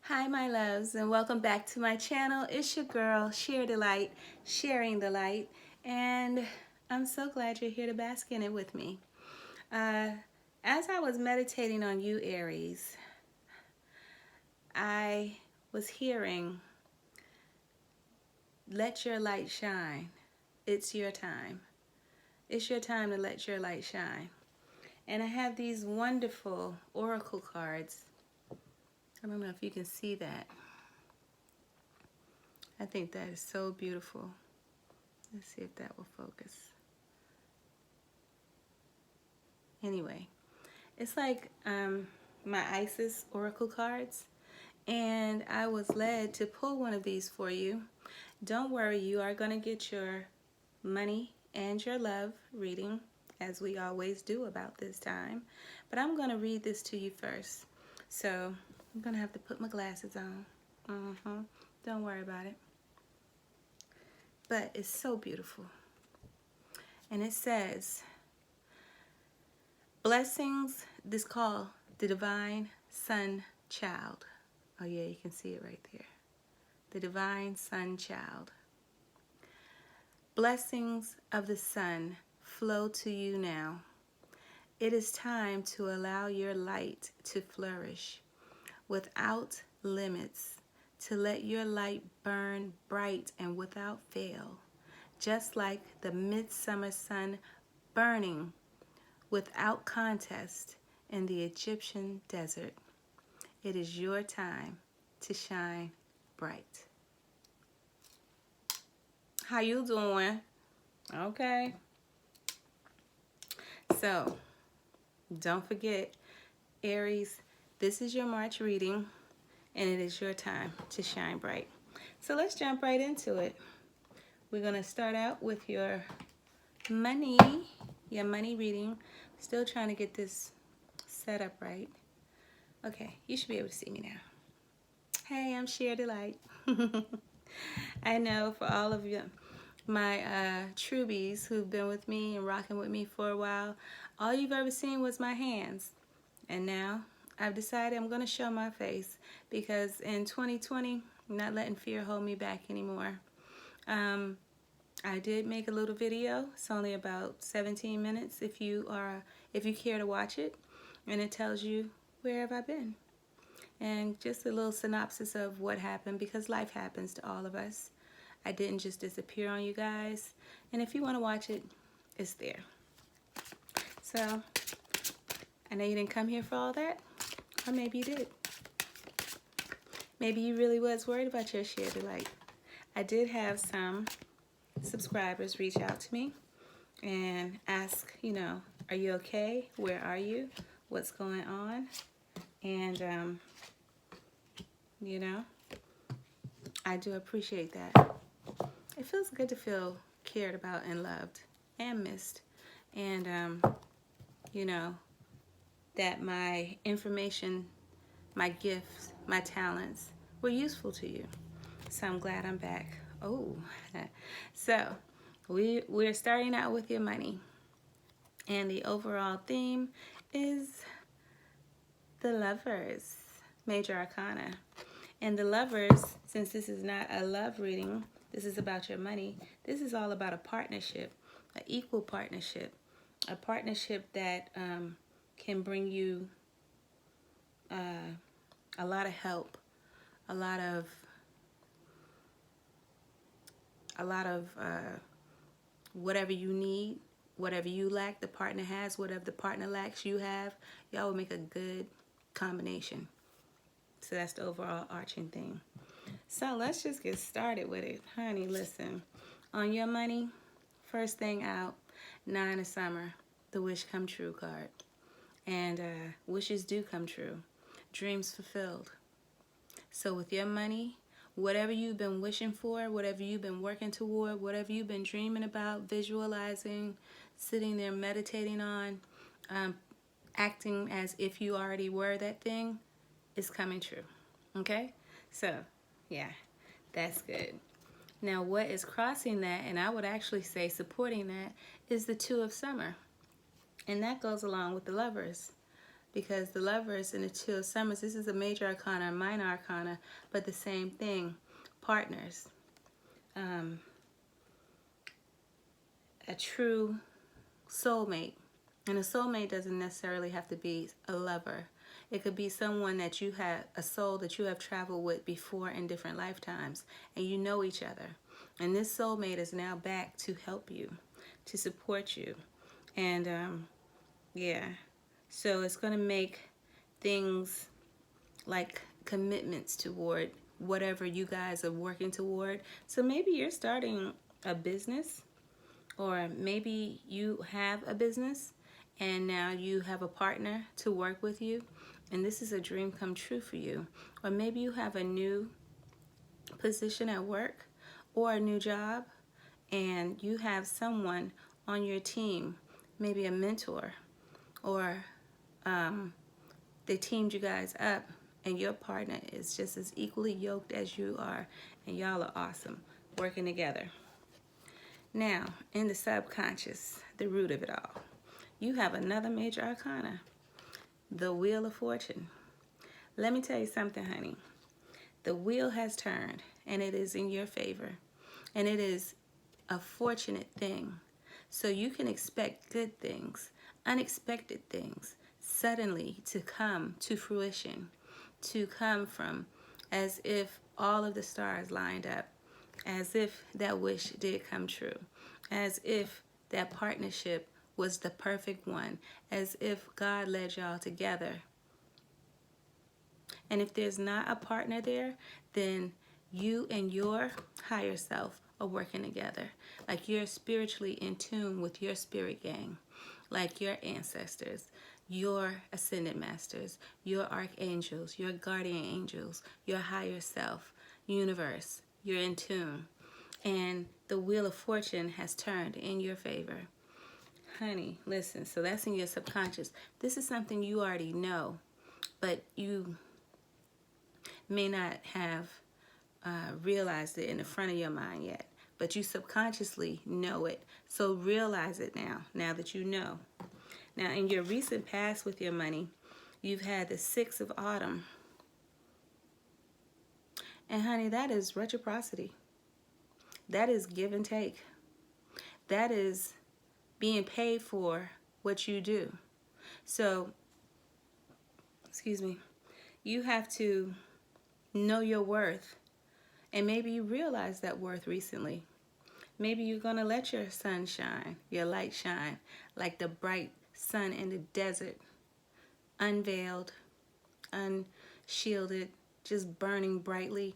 Hi my loves, and welcome back to my channel. It's your girl, Share the Light, sharing the light, and I'm so glad you're here to bask in it with me. As I was meditating on you, Aries, I was hearing, let your light shine. It's your time. It's your time to let your light shine. And I have these wonderful oracle cards. I don't know if you can see that. I think that is so beautiful. Let's see if that will focus. Anyway, it's like my Isis oracle cards, and I was led to pull one of these for you. Don't worry, you are going to get your money and your love reading, as we always do about this time. But I'm going to read this to you first. So I'm going to have to put my glasses on. Don't worry about it. But it's so beautiful. And it says, blessings, this call, the divine sun child. Oh yeah, you can see it right there. The divine sun child. Blessings of the sun flow to you now. It is time to allow your light to flourish without limits, to let your light burn bright and without fail, just like the midsummer sun burning without contest in the Egyptian desert. It is your time to shine bright. How you doing? Okay. So, don't forget, Aries, this is your March reading, and it is your time to shine bright. So let's jump right into it. We're going to start out with your money reading. Still trying to get this set up right. Okay, you should be able to see me now. Hey, I'm Share Delight. I know for all of you, my truebies who've been with me and rocking with me for a while, all you've ever seen was my hands. And now I've decided I'm going to show my face, because in 2020, I'm not letting fear hold me back anymore. I did make a little video. It's only about 17 minutes if you care to watch it, and it tells you where have I been. And just a little synopsis of what happened, because life happens to all of us. I didn't just disappear on you guys. And if you want to watch it, it's there. So, I know you didn't come here for all that. Or maybe you did. Maybe you really was worried about your Share Delight. I did have some subscribers reach out to me and ask, are you okay? Where are you? What's going on? And, I do appreciate that. It feels good to feel cared about and loved and missed. And, that my information, my gifts, my talents were useful to you. So I'm glad I'm back. Oh, so we're starting out with your money. And the overall theme is the Lovers, Major Arcana. And the Lovers, since this is not a love reading, this is about your money, this is all about a partnership, an equal partnership, a partnership that can bring you a lot of help, a lot of whatever you need, whatever you lack, the partner has. Whatever the partner lacks, you have. Y'all will make a good combination. So that's the overall arching theme. So let's just get started with it. Honey, listen. On your money, first thing out, 9 of Summer, the Wish Come True card. And wishes do come true. Dreams fulfilled. So with your money, whatever you've been wishing for, whatever you've been working toward, whatever you've been dreaming about, visualizing, sitting there meditating on, acting as if you already were that thing, is coming true. Okay? So, yeah, that's good. Now, what is crossing that, and I would actually say supporting that, is the 2 of Summer. And that goes along with the Lovers. because the Lovers and the Two of Summers, this is a major arcana, minor arcana, but the same thing, partners. A true soulmate. And a soulmate doesn't necessarily have to be a lover. It could be someone that you have, a soul that you have traveled with before in different lifetimes, and you know each other. And this soulmate is now back to help you, to support you. And yeah, so it's going to make things like commitments toward whatever you guys are working toward. So maybe you're starting a business, or maybe you have a business and now you have a partner to work with you, and this is a dream come true for you. Or maybe you have a new position at work or a new job, and you have someone on your team, maybe a mentor, or they teamed you guys up and your partner is just as equally yoked as you are, and y'all are awesome working together. Now, in the subconscious, the root of it all, you have another major arcana, the Wheel of Fortune. Let me tell you something, honey. The wheel has turned, and it is in your favor, and it is a fortunate thing. So you can expect good things, unexpected things, suddenly to come to fruition, to come from as if all of the stars lined up, as if that wish did come true, as if that partnership was the perfect one, as if God led y'all together. And if there's not a partner there, then you and your higher self are working together. Like you're spiritually in tune with your spirit gang, like your ancestors, your ascended masters, your archangels, your guardian angels, your higher self, universe. You're in tune. And the Wheel of Fortune has turned in your favor. Honey, listen, so that's in your subconscious. This is something you already know, but you may not have realized it in the front of your mind yet, but you subconsciously know it. So realize it now that you know. Now, in your recent past with your money, you've had the Six of Autumn. And honey, that is reciprocity. That is give and take. That is being paid for what you do. So, excuse me, you have to know your worth. And maybe you realized that worth recently. Maybe you're going to let your sun shine, your light shine, like the bright sun in the desert, unveiled, unshielded, just burning brightly.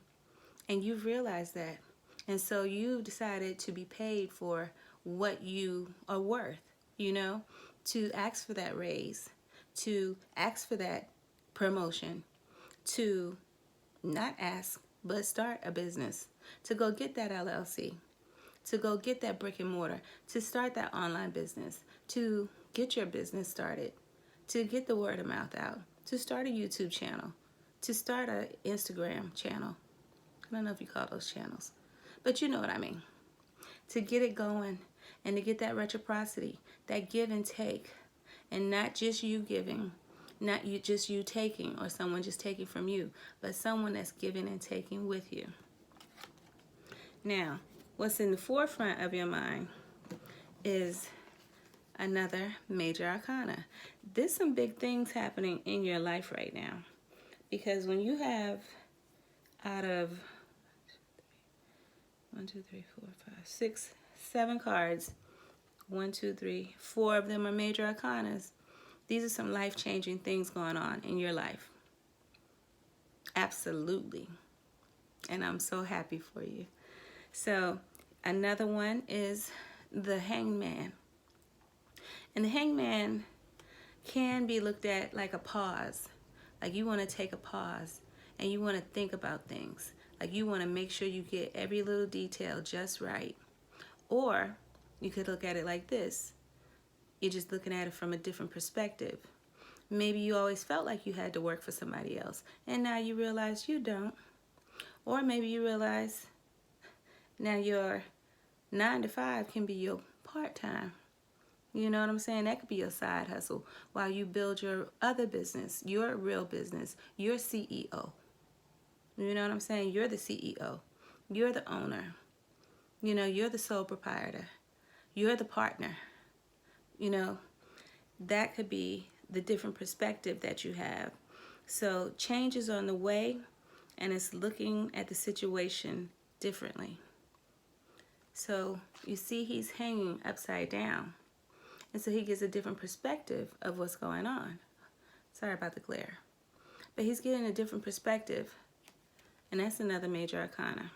And you've realized that. And so you decided to be paid for what you are worth, to ask for that raise, to ask for that promotion, to not ask, but start a business, to go get that LLC, to go get that brick and mortar, to start that online business, to get your business started, to get the word of mouth out, to start a YouTube channel, to start an Instagram channel. I don't know if you call those channels, but you know what I mean. To get it going and to get that reciprocity, that give and take, and not just you giving, not just you taking, or someone just taking from you, but someone that's giving and taking with you. Now, what's in the forefront of your mind is another major arcana. There's some big things happening in your life right now, because when you have out of 1, 2, 3, 4, 5, 6, 7 cards, 1, 2, 3, 4 of them are major arcanas. These are some life-changing things going on in your life. Absolutely. And I'm so happy for you. So another one is the Hangman. And the Hangman can be looked at like a pause. Like you want to take a pause and you want to think about things. Like you want to make sure you get every little detail just right. Or you could look at it like this. You're just looking at it from a different perspective. Maybe you always felt like you had to work for somebody else, and now you realize you don't. Or maybe you realize now your 9 to 5 can be your part-time. You know what I'm saying? That could be your side hustle while you build your other business, your real business, your CEO. You know what I'm saying? You're the CEO. You're the owner. You know, you're the sole proprietor. You're the partner. You know, that could be the different perspective that you have. So change is on the way, and it's looking at the situation differently. So you see he's hanging upside down. And so he gets a different perspective of what's going on. Sorry about the glare. But he's getting a different perspective. And that's another major arcana.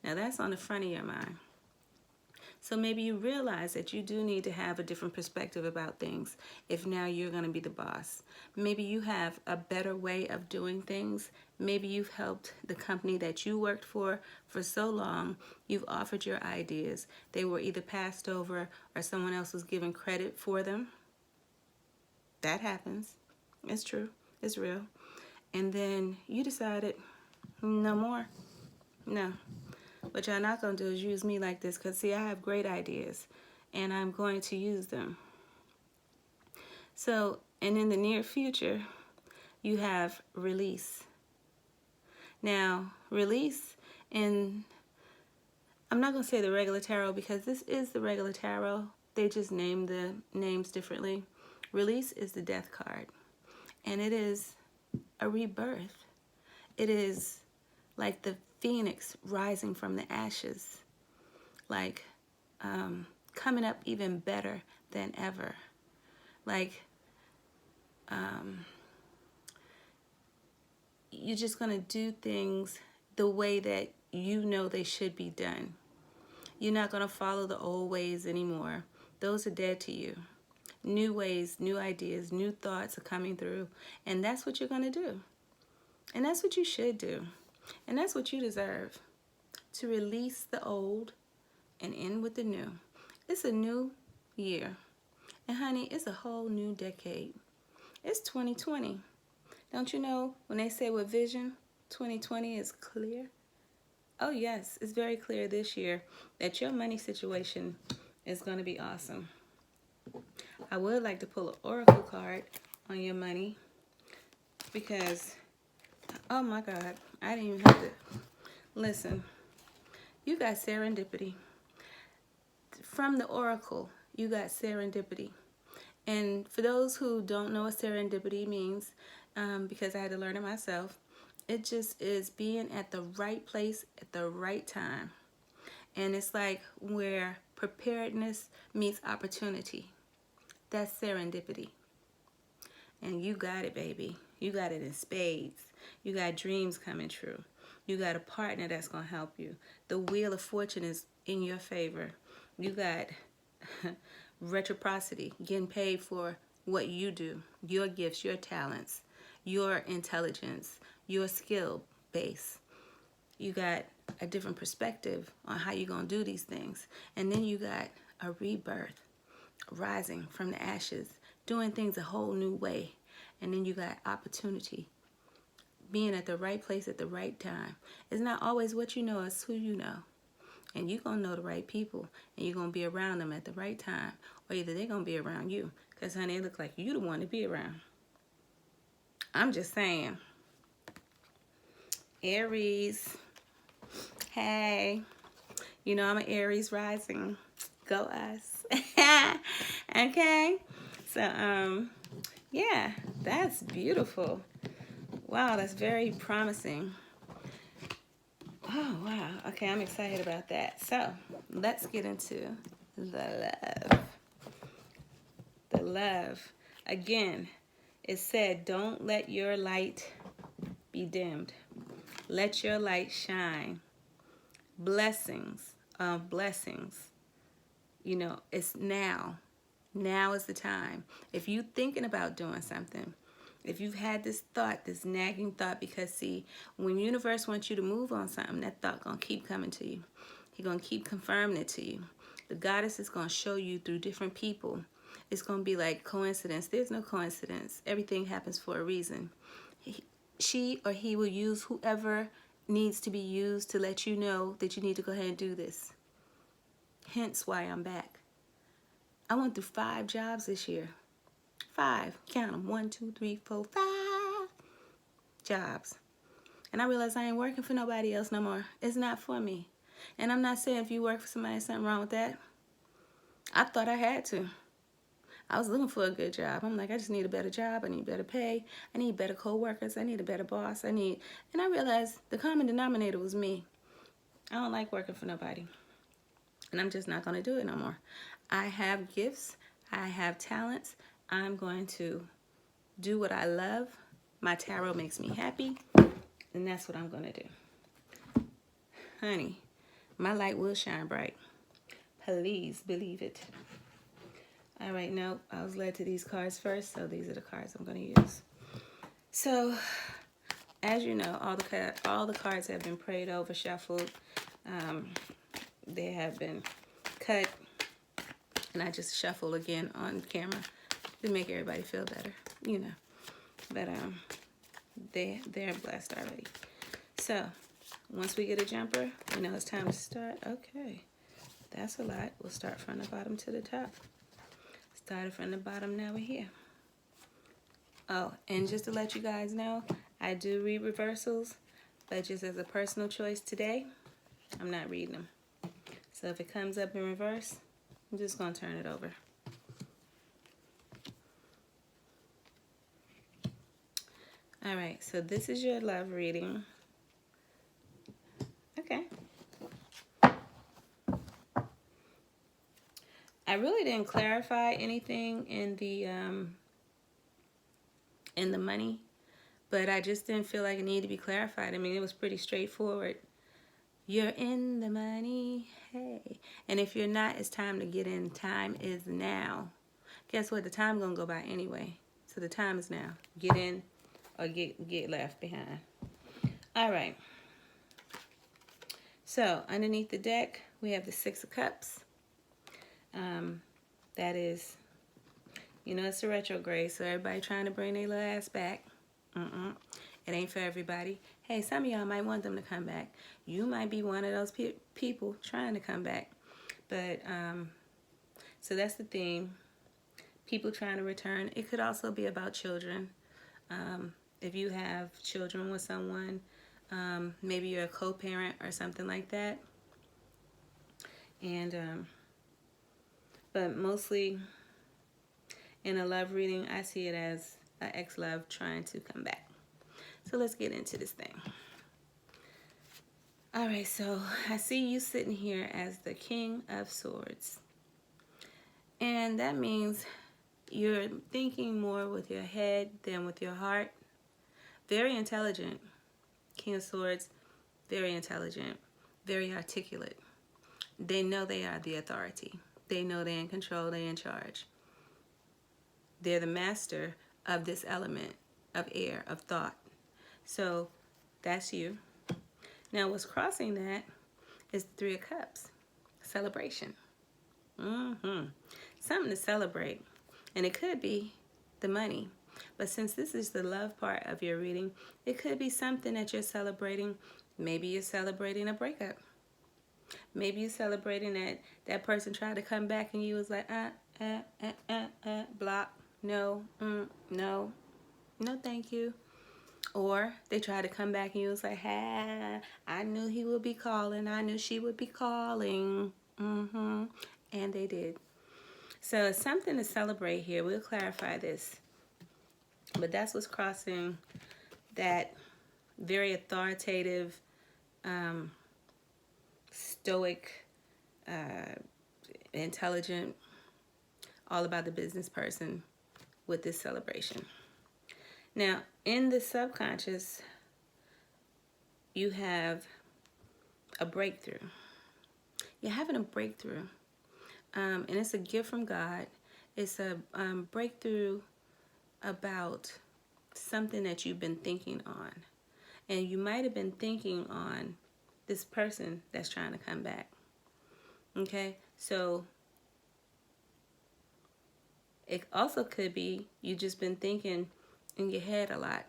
Now that's on the front of your mind. So maybe you realize that you do need to have a different perspective about things if now you're going to be the boss. Maybe you have a better way of doing things. Maybe you've helped the company that you worked for so long. You've offered your ideas. They were either passed over or someone else was given credit for them. That happens. It's true. It's real. And then you decided, no more. No. What y'all not going to do is use me like this, because see, I have great ideas and I'm going to use them. So, and in the near future, you have release. Now, release in, I'm not going to say the regular tarot because this is the regular tarot. They just name the names differently. Release is the death card, and it is a rebirth. It is like the phoenix rising from the ashes, like coming up even better than ever. Like you're just going to do things the way that you know they should be done. You're not going to follow the old ways anymore. Those are dead to you. New ways, new ideas, new thoughts are coming through, and that's what you're going to do. And that's what you should do. And that's what you deserve, to release the old and end with the new. It's a new year. And honey, it's a whole new decade. It's 2020. Don't you know when they say with vision, 2020 is clear? Oh yes, it's very clear this year that your money situation is going to be awesome. I would like to pull an oracle card on your money because, oh my God, I didn't even have to. Listen, you got serendipity. From the oracle, you got serendipity. And for those who don't know what serendipity means, because I had to learn it myself, it just is being at the right place at the right time. And it's like where preparedness meets opportunity. That's serendipity. And you got it, baby. You got it in spades. You got dreams coming true. You got a partner that's going to help you. The wheel of fortune is in your favor. You got reciprocity, getting paid for what you do, your gifts, your talents, your intelligence, your skill base. You got a different perspective on how you're going to do these things. And then you got a rebirth, rising from the ashes, doing things a whole new way. And then you got opportunity, being at the right place at the right time. It's not always what you know, it's who you know. And you're going to know the right people, and you're going to be around them at the right time, or either they're going to be around you, because honey, it looks like you the one to be around. I'm just saying. Aries. Hey. You know I'm an Aries rising. Go us. Okay. So, yeah, that's beautiful. Wow, that's very promising. Oh, wow. Okay, I'm excited about that. So, let's get into the love. The love. Again, it said, don't let your light be dimmed. Let your light shine. Blessings of blessings. You know, it's now. Now is the time. If you're thinking about doing something, if you've had this thought, this nagging thought, because see, when universe wants you to move on something, that thought gonna keep coming to you. He's gonna keep confirming it to you. The goddess is gonna show you through different people. It's gonna be like coincidence. There's no coincidence. Everything happens for a reason. She or he will use whoever needs to be used to let you know that you need to go ahead and do this. Hence why I'm back. I went through 5 jobs this year. 5. Count them. 1, 2, 3, 4, 5 jobs. And I realized I ain't working for nobody else no more. It's not for me. And I'm not saying if you work for somebody, there's something wrong with that. I thought I had to. I was looking for a good job. I'm like, I just need a better job. I need better pay. I need better co-workers. I need a better boss. And I realized the common denominator was me. I don't like working for nobody. And I'm just not going to do it no more. I have gifts. I have talents. I'm going to do what I love. My tarot makes me happy. And that's what I'm going to do. Honey, my light will shine bright. Please believe it. All right, no, I was led to these cards first, so these are the cards I'm going to use. So, as you know, all the cards have been prayed over, shuffled. They have been cut, and I just shuffle again on camera to make everybody feel better, you know. But they're blessed already. So, once we get a jumper, we know it's time to start. Okay, that's a lot. We'll start from the bottom to the top. Started from the bottom, now we're here. Oh, and just to let you guys know, I do read reversals, but just as a personal choice today, I'm not reading them. So if it comes up in reverse, I'm just going to turn it over. All right, so this is your love reading. Okay. I really didn't clarify anything in the money, but I just didn't feel like it needed to be clarified. I mean, it was pretty straightforward. You're in the money, hey. And if you're not, it's time to get in. Time is now. Guess what? The time gonna go by anyway. So the time is now. Get in or get left behind. All right. So underneath the deck, we have the 6 of Cups. That is, you know, it's a retrograde, so everybody trying to bring their little ass back. It ain't for everybody. Hey, some of y'all might want them to come back. You might be one of those people trying to come back. But, so that's the theme. People trying to return. It could also be about children. If you have children with someone, maybe you're a co-parent or something like that. And, but mostly in a love reading, I see it as an ex-love trying to come back. So let's get into this thing. All right, so I see you sitting here as the King of Swords. And that means you're thinking more with your head than with your heart. Very intelligent. King of Swords, very intelligent, very articulate. They know they are the authority. They know they're in control, they're in charge. They're the master of this element of air, of thought. So that's you. Now what's crossing that is the 3 of Cups. Celebration. Something to celebrate. And it could be the money. But since this is the love part of your reading, it could be something that you're celebrating. Maybe you're celebrating a breakup. Maybe you're celebrating that person tried to come back and you was like, block. No, no, thank you. Or they tried to come back and you was like, I knew he would be calling. I knew she would be calling. And they did. So it's something to celebrate here. We'll clarify this. But that's what's crossing that very authoritative, stoic, intelligent, all about the business person with this celebration. Now, in the subconscious, you have a breakthrough. You're having a breakthrough. And it's a gift from God. It's a breakthrough about something that you've been thinking on. And you might have been thinking on this person that's trying to come back. Okay? So it also could be you just been thinking in your head a lot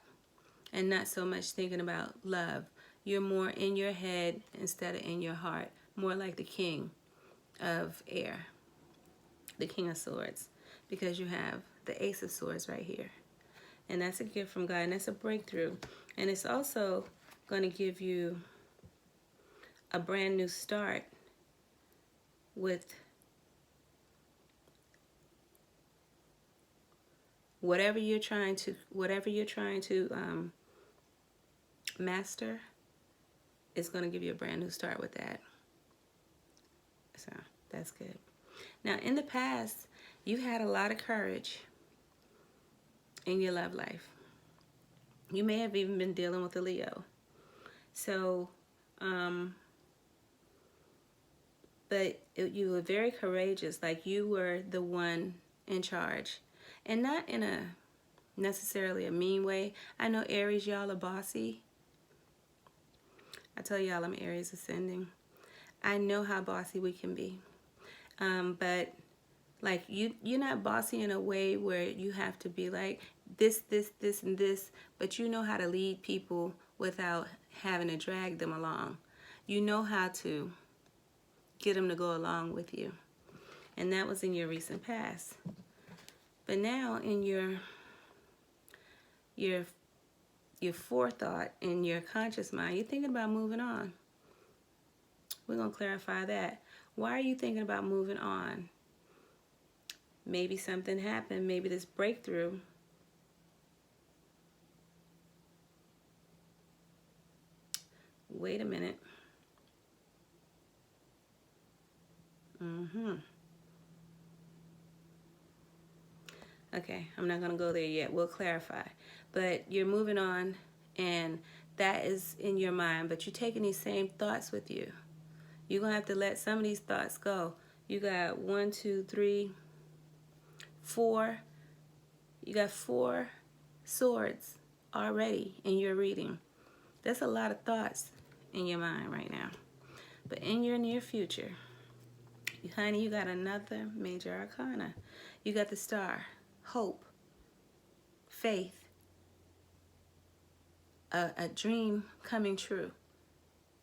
and not so much thinking about love. You're more in your head instead of in your heart. More like the king of air. the King of Swords, because you have the Ace of Swords right here. And that's a gift from God, and that's a breakthrough. And it's also going to give you a brand new start with whatever you're trying to master. Is going to give you a brand new start with that. So that's good. Now, in the past, you had a lot of courage in your love life. You may have even been dealing with a Leo. So, but you were very courageous, like you were the one in charge. And not in a necessarily a mean way. I know Aries, y'all are bossy. I tell y'all I'm Aries ascending. I know how bossy we can be. But like you're not bossy in a way where you have to be like this, and this, but you know how to lead people without having to drag them along. You know how to get them to go along with you. And that was in your recent past. But now in your forethought, in your conscious mind, you're thinking about moving on. We're going to clarify that. Why are you thinking about moving on? Maybe something happened. Maybe this breakthrough. Wait a minute. Okay, I'm not going to go there yet. We'll clarify. But you're moving on, and that is in your mind, but you're taking these same thoughts with you. You're going to have to let some of these thoughts go. You got 1, 2, 3, 4. You got 4 swords already in your reading. That's a lot of thoughts in your mind right now. But in your near future, honey, you got another major arcana. You got the Star, hope, faith, a dream coming true.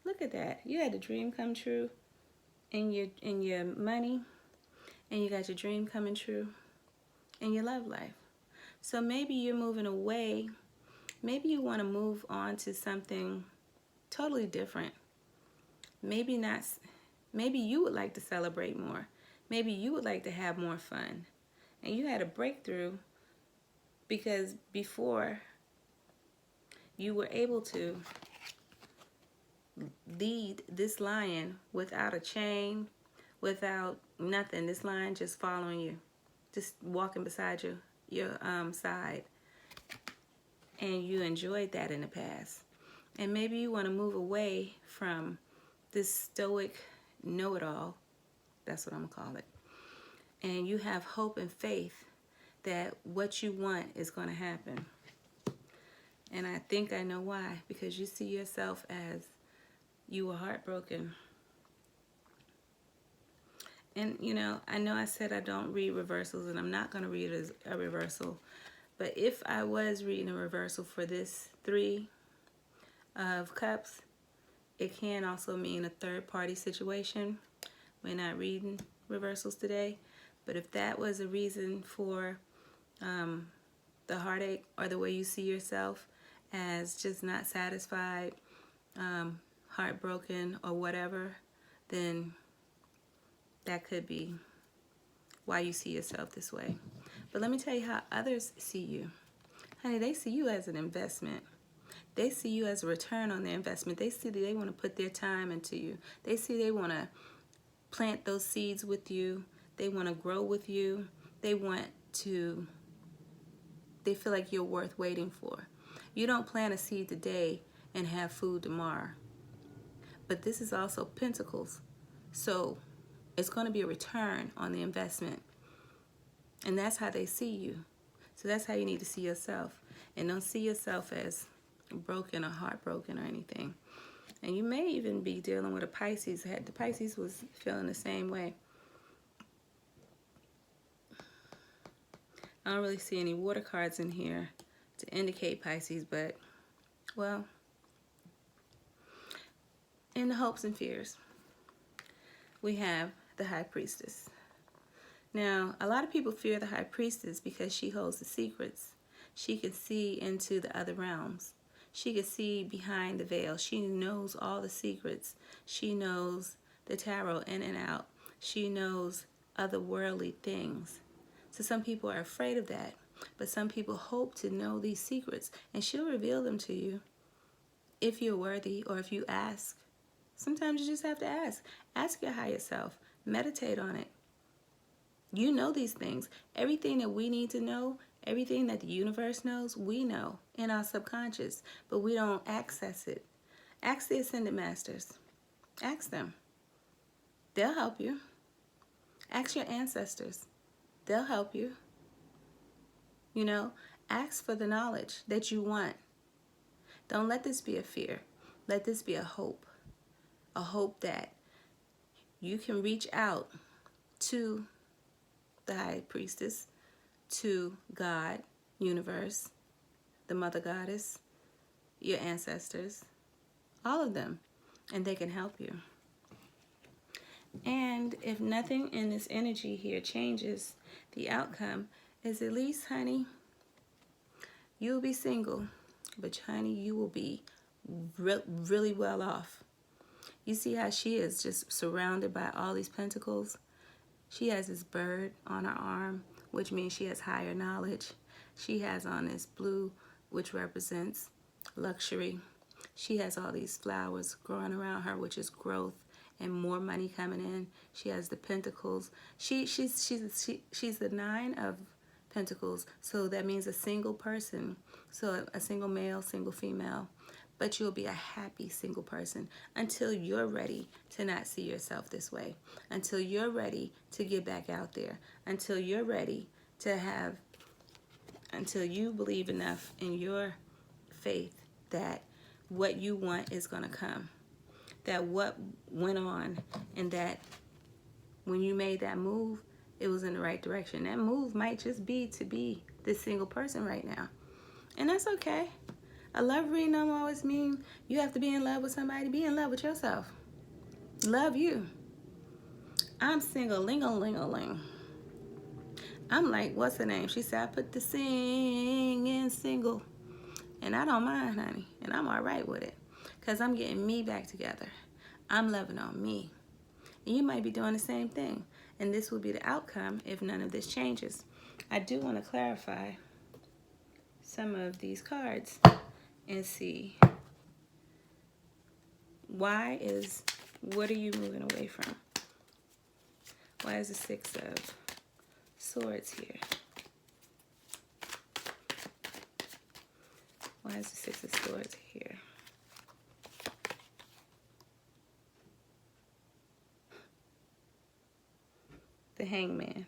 Look at that. You had a dream come true in your money, and you got your dream coming true in your love life. So maybe you're moving away. Maybe you want to move on to something totally different. Maybe not. Maybe you would like to celebrate more. Maybe you would like to have more fun. And you had a breakthrough because before you were able to lead this lion without a chain, without nothing. This lion just following you, just walking beside your side. And you enjoyed that in the past. And maybe you want to move away from this stoic know-it-all. That's what I'm going to call it. And you have hope and faith that what you want is going to happen. And I think I know why. Because you see yourself as you were heartbroken. And, you know I said I don't read reversals, and I'm not going to read as a reversal. But if I was reading a reversal for this 3 of Cups, it can also mean a third-party situation. We're not reading reversals today. But if that was a reason for the heartache, or the way you see yourself as just not satisfied, heartbroken, or whatever, then that could be why you see yourself this way. But let me tell you how others see you. Honey, they see you as an investment. They see you as a return on their investment. They see that they want to put their time into you. They see they want to plant those seeds with you. They want to grow with you. They feel like you're worth waiting for. You don't plant a seed today and have food tomorrow. But this is also Pentacles. So it's going to be a return on the investment. And that's how they see you. So that's how you need to see yourself. And don't see yourself as broken or heartbroken or anything. And you may even be dealing with a Pisces. The Pisces was feeling the same way. I don't really see any water cards in here to indicate Pisces, but, well, in the hopes and fears, we have the High Priestess. Now, a lot of people fear the high priestess because she holds the secrets. She can see into the other realms. She can see behind the veil. She knows all the secrets. She knows the tarot in and out. She knows otherworldly things. So some people are afraid of that. But some people hope to know these secrets. And she'll reveal them to you if you're worthy or if you ask. Sometimes you just have to ask. Ask your higher self. Meditate on it. You know these things. Everything that we need to know, everything that the universe knows, we know in our subconscious, but we don't access it. Ask the Ascended Masters. Ask them. They'll help you. Ask your ancestors. They'll help you. You know, ask for the knowledge that you want. Don't let this be a fear. Let this be a hope. A hope that you can reach out to the high priestess, to God, universe, the mother goddess, your ancestors, all of them, and they can help you. And if nothing in this energy here changes, the outcome is, at least, honey, you'll be single, but honey, you will be really well off. You see how she is just surrounded by all these pentacles? She has this bird on her arm, which means she has higher knowledge. She has on this blue, which represents luxury. She has all these flowers growing around her, which is growth and more money coming in. She has the pentacles. She's the 9 of pentacles, so that means a single person. So a single male, single female. But you'll be a happy single person until you're ready to not see yourself this way. Until you're ready to get back out there. Until you're ready to have, until you believe enough in your faith that what you want is going to come. That what went on and that when you made that move, it was in the right direction. That move might just be to be this single person right now. And that's okay. A love reading don't always mean you have to be in love with somebody. Be in love with yourself. Love you. I'm single, ling-a-ling-a-ling. I'm like, what's her name? She said, I put the sing in single. And I don't mind, honey. And I'm all right with it. Because I'm getting me back together. I'm loving on me. And you might be doing the same thing. And this will be the outcome if none of this changes. I do want to clarify some of these cards and see what are you moving away from? Why is the 6 of Swords here? Why is the 6 of Swords here? The Hangman.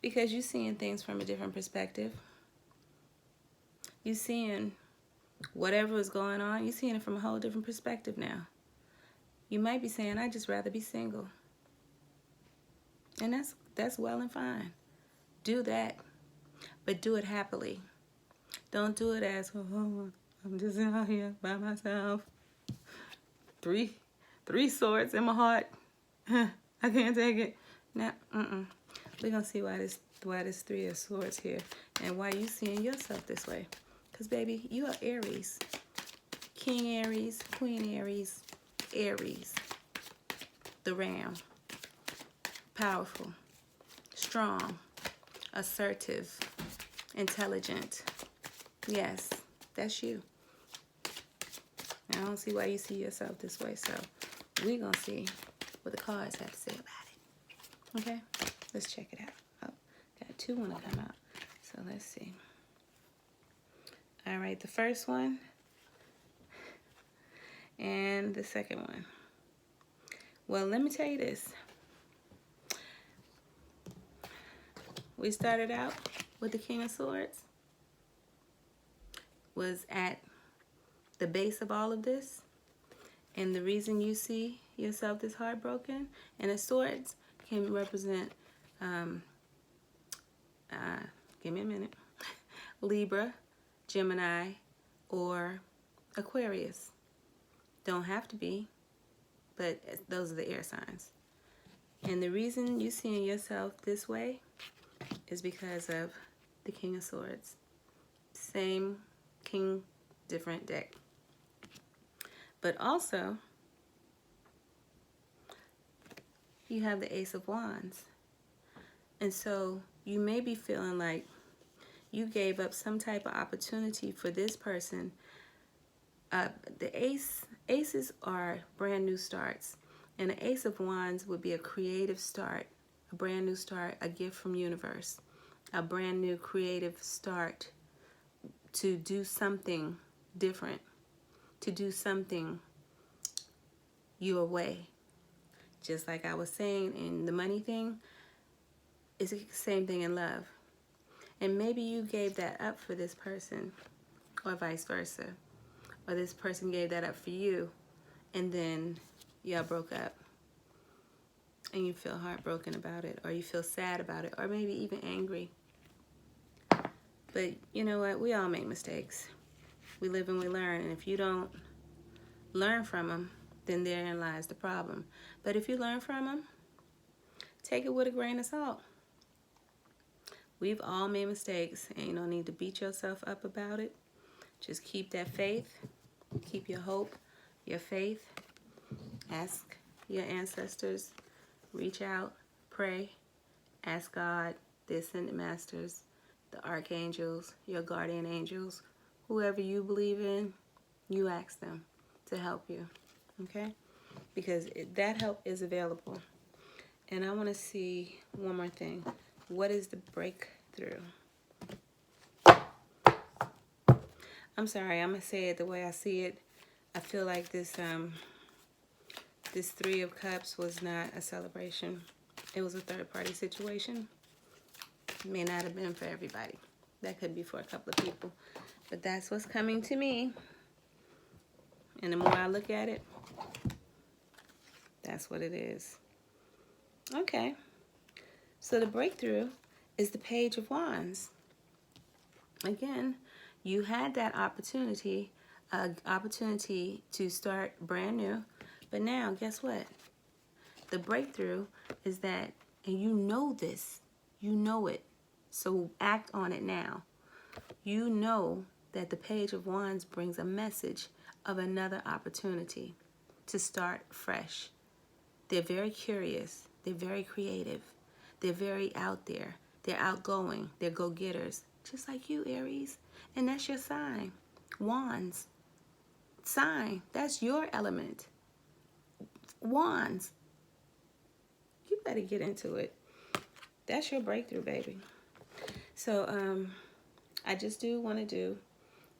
Because you're seeing things from a different perspective. You're seeing whatever is going on, you're seeing it from a whole different perspective now. You might be saying, I'd just rather be single. And that's well and fine. Do that, but do it happily. Don't do it as, oh, I'm just out here by myself. Three swords in my heart. I can't take it. Now, we're going to see why this 3 of Swords here and why you seeing yourself this way. Because, baby, you are Aries. King Aries, Queen Aries, Aries. The Ram. Powerful. Strong. Assertive. Intelligent. Yes, that's you. I don't see why you see yourself this way, so we're going to see what the cards have to say about it. Okay? Let's check it out. Oh, got 2 want to come out. So let's see. All right, the first one and the second one. Well, let me tell you this. We started out with the King of Swords. Was at the base of all of this. And the reason you see yourself this heartbroken, and the swords can represent, give me a minute, Libra, Gemini, or Aquarius. Don't have to be, but those are the air signs. And the reason you seeing yourself this way is because of the King of Swords. Same king, different deck. But also, you have the Ace of Wands. And so you may be feeling like you gave up some type of opportunity for this person. The aces are brand new starts. And the Ace of Wands would be a creative start, a brand new start, a gift from universe, a brand new creative start to do something different, to do something your way. Just like I was saying in the money thing, it's the same thing in love. And maybe you gave that up for this person, or vice versa. Or this person gave that up for you, and then y'all broke up. And you feel heartbroken about it, or you feel sad about it, or maybe even angry. But you know what? We all make mistakes. We live and we learn. And if you don't learn from them, then therein lies the problem. But if you learn from them, take it with a grain of salt. We've all made mistakes. Ain't no need to beat yourself up about it. Just keep that faith. Keep your hope, your faith. Ask your ancestors. Reach out. Pray. Ask God, the Ascended Masters, the Archangels, your guardian angels, whoever you believe in, you ask them to help you. Okay? Because that help is available. And I want to see one more thing. What is the breakthrough? I'm sorry, I'm going to say it the way I see it. I feel like this Three of Cups was not a celebration. It was a third-party situation. It may not have been for everybody. That could be for a couple of people. But that's what's coming to me. And the more I look at it, that's what it is. Okay. So the breakthrough is the Page of Wands. Again, you had that opportunity to start brand new. But now, guess what? The breakthrough is that, and you know this, you know it, so act on it now. You know that the Page of Wands brings a message of another opportunity to start fresh. They're very curious, they're very creative, they're very out there, they're outgoing, they're go-getters, just like you, Aries. And that's your sign. Wands. Sign. That's your element. Wands. You better get into it. That's your breakthrough, baby. So, I just do want to do,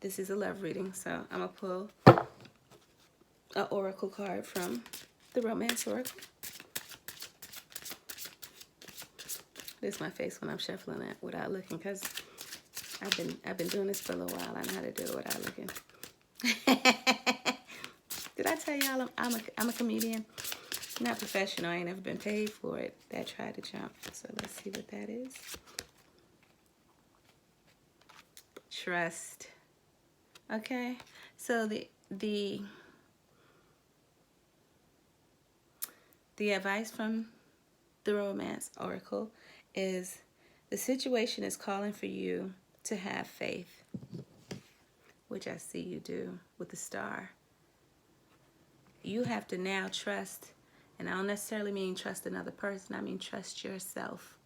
this is a love reading, so I'm going to pull an oracle card from the Romance Oracle. This is my face when I'm shuffling it without looking, because I've been doing this for a little while. I know how to do it without looking. Did I tell y'all I'm a comedian? Not professional. I ain't never been paid for it. That tried to jump. So let's see what that is. Trust. Okay. So the advice from the Romance Oracle is the situation is calling for you to have faith, which I see you do with the star. You have to now trust, and I don't necessarily mean trust another person. I mean trust yourself.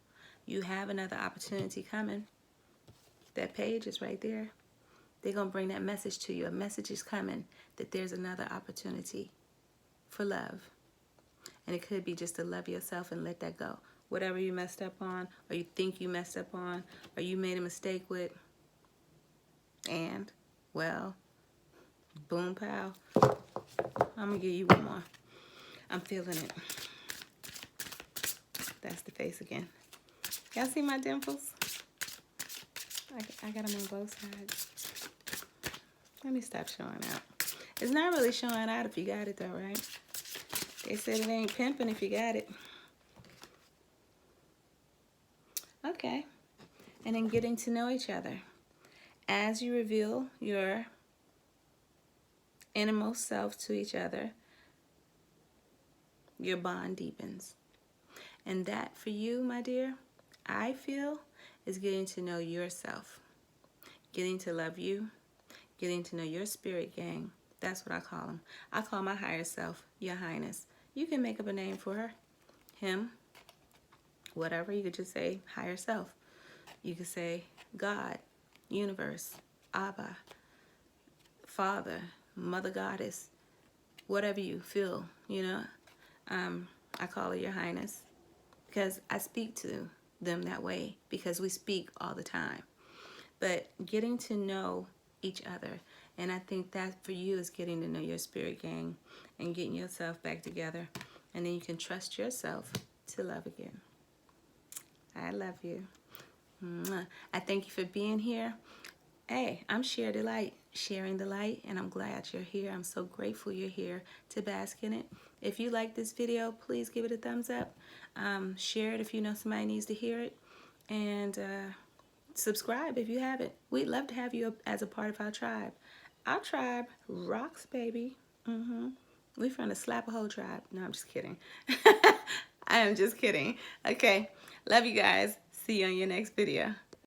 You have another opportunity coming. That page is right there. They're going to bring that message to you. A message is coming that there's another opportunity for love. And it could be just to love yourself and let that go. Whatever you messed up on, or you think you messed up on, or you made a mistake with, and, well, boom, pow. I'm going to give you one more. I'm feeling it. That's the face again. Y'all see my dimples? I got them on both sides. Let me stop showing out. It's not really showing out if you got it though, right? They said it ain't pimping if you got it. Okay. And then getting to know each other. As you reveal your innermost self to each other, your bond deepens. And that for you, my dear, I feel is getting to know yourself, getting to love you, getting to know your spirit gang. That's what I call them. I call my higher self your highness. You can make up a name for her, him, whatever. You could just say higher self. You could say God, universe, Abba, Father, Mother Goddess, whatever you feel, you know. I call her your highness because I speak to them that way because we speak all the time. But getting to know each other, and I think that for you is getting to know your spirit gang and getting yourself back together, and then you can trust yourself to love again. I love you. Mwah. I thank you for being here. Hey, I'm Share Delight, sharing the light, and I'm glad you're here. I'm so grateful you're here to bask in it. If you like this video, please give it a thumbs up. Share it if you know somebody needs to hear it. And subscribe if you haven't. We'd love to have you as a part of our tribe. Our tribe rocks, baby. We're from the Slap-a-Hole tribe. No, I'm just kidding. I am just kidding. Okay, love you guys. See you on your next video.